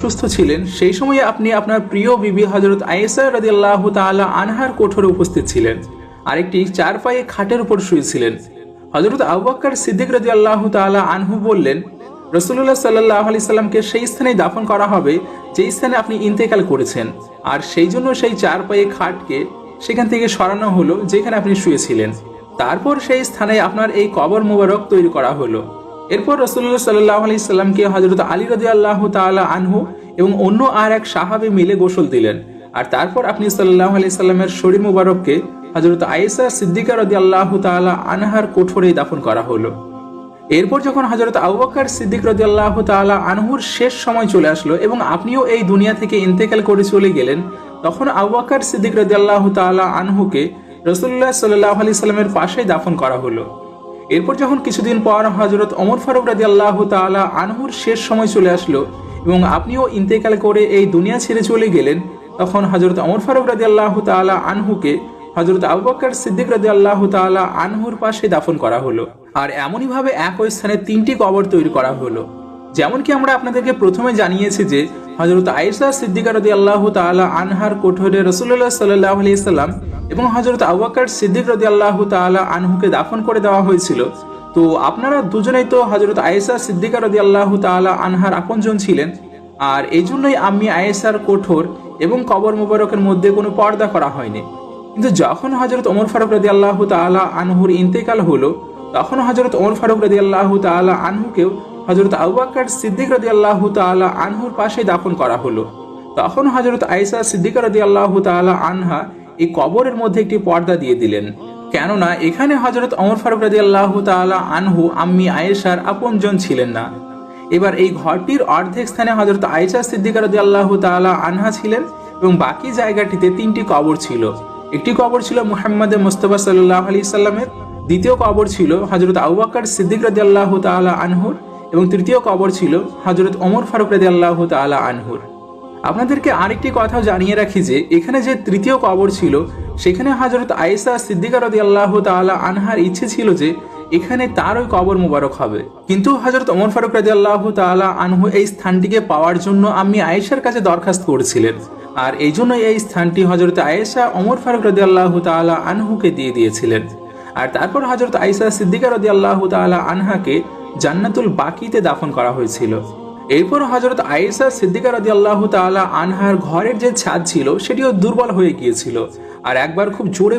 সুস্থ ছিলেন সেই সময়ে আপনি আপনার প্রিয় বিবি হযরত আয়েশা রাদিয়াল্লাহু তাআলা আনহার কোঠরে উপস্থিত ছিলেন আর একটি চারপায়ে খাটের উপর শুয়েছিলেন। হযরত আবু বকর সিদ্দিক রাদিয়াল্লাহু তাআলা আনহু বললেন, রাসূলুল্লাহ সাল্লাল্লাহু আলাইহি সাল্লামকে সেই স্থানে দাফন করা হবে যেই স্থানে আপনি ইন্তেকাল করেছেন, আর সেই জন্য সেই চারপায়ে খাটকে সেখান থেকে সরানো হলো যেখানে আপনি শুয়েছিলেন। তারপর সেই স্থানে আপনার এই কবর মুবারক তৈরি করা হলো। এরপর রাসূলুল্লাহ সাল্লাল্লাহু আলাইহি সাল্লামকে হযরত আলী রাদিয়াল্লাহু তাআলা আনহু এবং অন্য আর এক সাহাবী মিলে গোসল দিলেন, আর তারপর আপনি সাল্লাল্লাহু আলাইহি সাল্লামের শরীর মুবারককে হযরত আয়েশা সিদ্দিকা রাদিয়াল্লাহু তাআলা আনহার কোঠরে দাফন করা হলো। এরপর যখন হযরত আবু বকর সিদ্দিক রাদিয়াল্লাহু তাআলা আনহুর শেষ সময় চলে আসলো এবং আপনিও এই দুনিয়া থেকে ইন্তেকাল করে চলে গেলেন, তখন আবু বকর সিদ্দিক রাদিয়াল্লাহু তাআলা আনহুকে রাসূলুল্লাহ সাল্লাল্লাহু আলাইহি সাল্লামের পাশে দাফন করা হলো। এরপর যখন কিছুদিন পর হযরত ওমর ফারুক রাদিয়াল্লাহু তাআলা আনহুর শেষ সময় চলে আসলো এবং আপনিও ইন্তেকাল করে এই দুনিয়া ছেড়ে চলে গেলেন, তখন হযরত ওমর ফারুক রাদিয়াল্লাহু তাআলা আনহুকে হযরত আবু বকর সিদ্দিক রাদিয়াল্লাহু তাআলা আনহুর পাশে দাফন করা হলো। আর এমনই ভাবে একই স্থানে তিনটি কবর তৈরি করা হলো। যেমন কি আমরা আপনাদেরকে প্রথমে জানিয়েছি যে হযরত আয়েশা সিদ্দিকা রাদিয়াল্লাহু তাআলা আনহার কোঠরে রাসূলুল্লাহ সাল্লাল্লাহু আলাইহি সাল্লাম এবং হযরত আবু বকর সিদ্দিক রাদিয়াল্লাহু তাআলা আনহুকে দাফন করে দেওয়া হয়েছিল। তো আপনারা দুজনেই তো হযরত আয়েশা সিদ্দিকা রাদিয়াল্লাহু তাআলা আনহার আপনজন ছিলেন, আর এই জন্যই আম্মি আয়েশার কোঠর এবং কবর মুবারকের মধ্যে কোনো পর্দা করা হয়নি। কিন্তু যখন হযরত ওমর ফারুক রাদিয়াল্লাহু তাআলা আনহুর ইন্তেকাল হলো, তখন হযরত ওমর ফারুক রাদিয়াল্লাহু তাআলা আনহুকেও হযরত আবু বকর সিদ্দিক রাদিয়াল্লাহু তাআলা আনহুর পাশে দাফন করা হলো। তখন হযরত আয়েশা সিদ্দিকা রাদিয়াল্লাহু তাআলা আনহা এই কবরের মধ্যে একটি পর্দা দিয়ে দিলেন, কেননা এখানে হযরত ওমর ফারুক রাদিয়াল্লাহু তাআলা আনহু আম্মি আয়েশার আপনজন ছিলেন না। এবার এই ঘরটির অর্ধেক স্থানে হযরত আয়েশা সিদ্দিকা রাদিয়াল্লাহু তাআলা আনহা ছিলেন এবং বাকি জায়গাটিতে তিনটি কবর ছিল। একটি কবর ছিল মুহাম্মদ মুস্তাফা সাল্লাল্লাহু আলাইহি সাল্লামের, দ্বিতীয় কবর ছিল হযরত আবু বকর সিদ্দিক রাদিয়াল্লাহু তাআলা আনহুর এবং তৃতীয় কবর ছিল হযরত ওমর ফারুক রাদিয়াল্লাহু তাআলা আনহুর। আপনাদেরকে আরেকটি কথাও জানিয়ে রাখি যে এখানে যে তৃতীয় কবর ছিল সেখানে হযরত আয়েশা সিদ্দিকা রাদিয়াল্লাহু তাআলা আনহার ইচ্ছে ছিল যে এখানে তার ওই কবর মুবারক হবে, কিন্তু হযরত ওমর ফারুক রাদিয়াল্লাহু তাআলা আনহু এই স্থানটিকে পাওয়ার জন্য আম্মি আয়েশার কাছে দরখাস্ত করেছিলেন, আর এই জন্য এই স্থানটি হযরত আয়েশা ওমর ফারুক রাদিয়াল্লাহু তাআলা আনহুকে দিয়ে দিয়েছিলেন। আর তারপর হযরত আয়েশা সিদ্দিকা রাদিয়াল্লাহু তাআলা আনহাকে জান্নাতুল বাকিতে দাফন করা হয়েছিল। এরপর হযরত আয়েশা সিদ্দিকা রাদিয়াল্লাহু তাআলা আনহার ঘরের যে ছাদ ছিল সেটিও দুর্বল হয়ে গিয়েছিল, আর একবার খুব জোরে